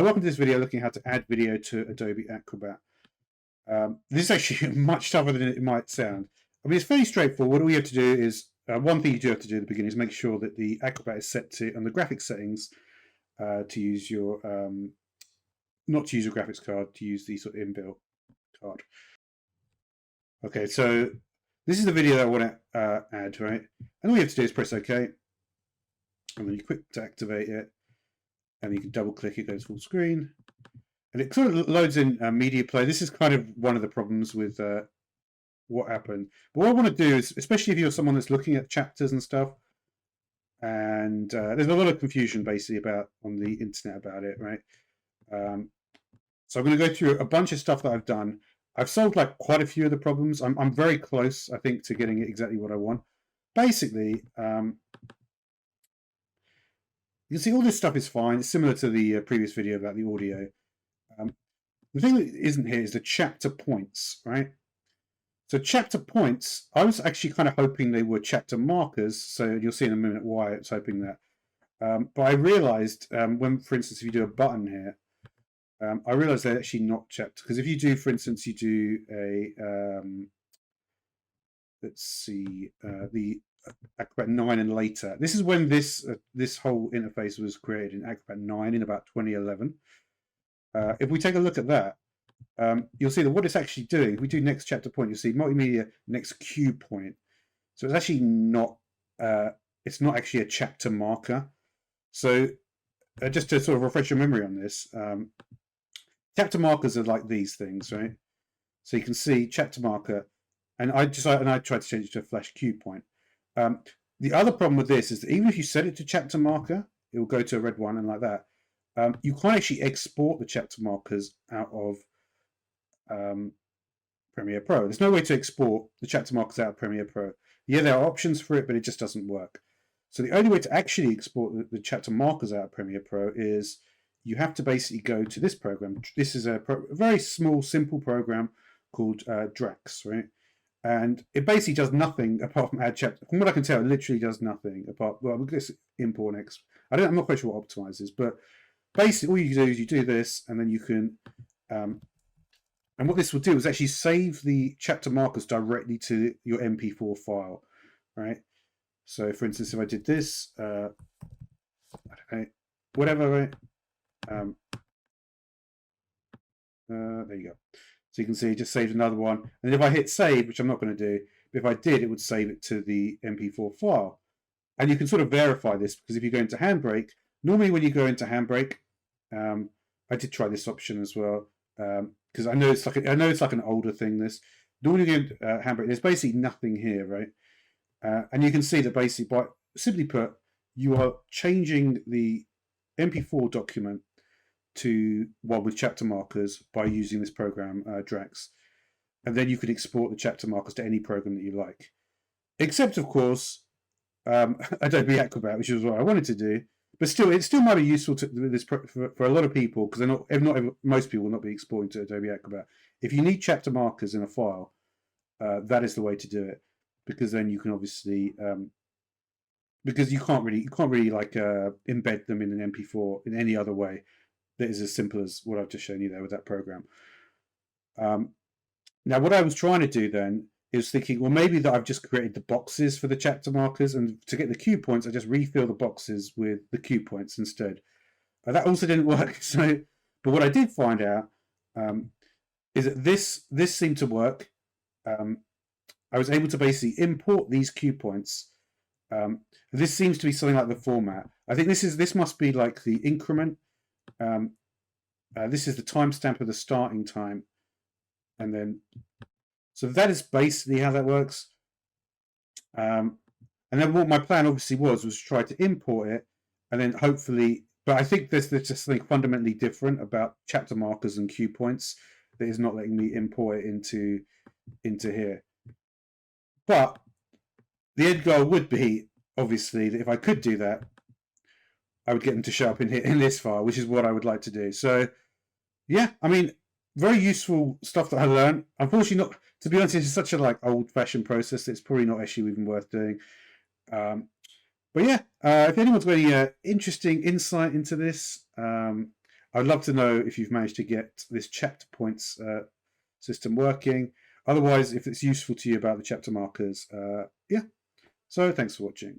Welcome to this video looking at how to add video to Adobe Acrobat. This is actually much tougher than it might sound. I mean, it's fairly straightforward. All you have to do is, one thing you do have to do at the beginning is make sure that the Acrobat is set to, on the graphics settings, to use your, not to use your graphics card, to use the sort of inbuilt card. Okay, so this is the video that I want to add, right? And all you have to do is press OK. And then you click to activate it. And you can double click, it goes full screen. And it sort of loads in media player. This is kind of one of the problems with what happened. But what I want to do is, especially if you're someone that's looking at chapters and stuff, and there's a lot of confusion basically about on the internet about it, right? So I'm going to go through a bunch of stuff that I've done. I've solved like quite a few of the problems. I'm very close, I think, to getting it exactly what I want. Basically, you can see all this stuff is fine. It's similar to the previous video about the audio. The thing that isn't here is the chapter points, right? So chapter points, I was actually kind of hoping they were chapter markers. So you'll see in a minute why I was hoping that. But I realized when, for instance, if you do a button here, I realized they're actually not chapter. Because if you do, for instance, you do a, let's see, the Acrobat 9 and later. This is when this whole interface was created in Acrobat 9 in about 2011. If we take a look at that, you'll see that what it's actually doing, if we do next chapter point, you'll see multimedia next cue point. So it's actually not, it's not actually a chapter marker. So just to sort of refresh your memory on this, chapter markers are like these things, right? So you can see chapter marker, and I tried to change it to a flash cue point. The other problem with this is that even if you set it to chapter marker, it will go to a red one and like that. You can't actually export the chapter markers out of Premiere Pro. There's no way to export the chapter markers out of Premiere Pro. Yeah, there are options for it, but it just doesn't work. So the only way to actually export the chapter markers out of Premiere Pro is you have to basically go to this program. This is a very small, simple program called Drax, right? And it basically does nothing apart from add chapter. From what I can tell, it literally does nothing apart. Well, we'll just import next. I'm not quite sure what optimize is, but basically all you do is you do this, and then you can. And what this will do is actually save the chapter markers directly to your MP4 file, right? So, for instance, if I did this, I don't know, whatever, right? There you go. So you can see it just saved another one. And if I hit save, which I'm not going to do, but if I did, it would save it to the MP4 file. And you can sort of verify this because if you go into Handbrake, normally when you go into Handbrake, I did try this option as well because I know it's like an older thing. This normally when you go into Handbrake, there's basically nothing here, right? And you can see that basically, by simply put, you are changing the MP4 document to with chapter markers by using this program Drax, and then you can export the chapter markers to any program that you like, except of course Adobe Acrobat, which is what I wanted to do. But still, it still might be useful to this for a lot of people because most people will not be exporting to Adobe Acrobat. If you need chapter markers in a file, that is the way to do it, because then you can obviously because you can't really like embed them in an MP4 in any other way that is as simple as what I've just shown you there with that program. Now, what I was trying to do then is thinking, well, maybe that I've just created the boxes for the chapter markers, and to get the cue points, I just refill the boxes with the cue points instead. That also didn't work. So, but what I did find out is that this seemed to work. I was able to basically import these cue points. This seems to be something like the format. I think this must be like the increment. This is the timestamp of the starting time, and then so that is basically how that works. And then what my plan obviously was to try to import it, and then hopefully. But I think there's just something fundamentally different about chapter markers and cue points that is not letting me import it into here. But the end goal would be obviously that if I could do that, I would get them to show up in this file, which is what I would like to do. So, yeah, I mean, very useful stuff that I learned. Unfortunately, not to be honest, it's such a old-fashioned process that it's probably not actually even worth doing. But yeah, if anyone's got any interesting insight into this, I'd love to know if you've managed to get this chapter points system working. Otherwise, if it's useful to you about the chapter markers, yeah. So thanks for watching.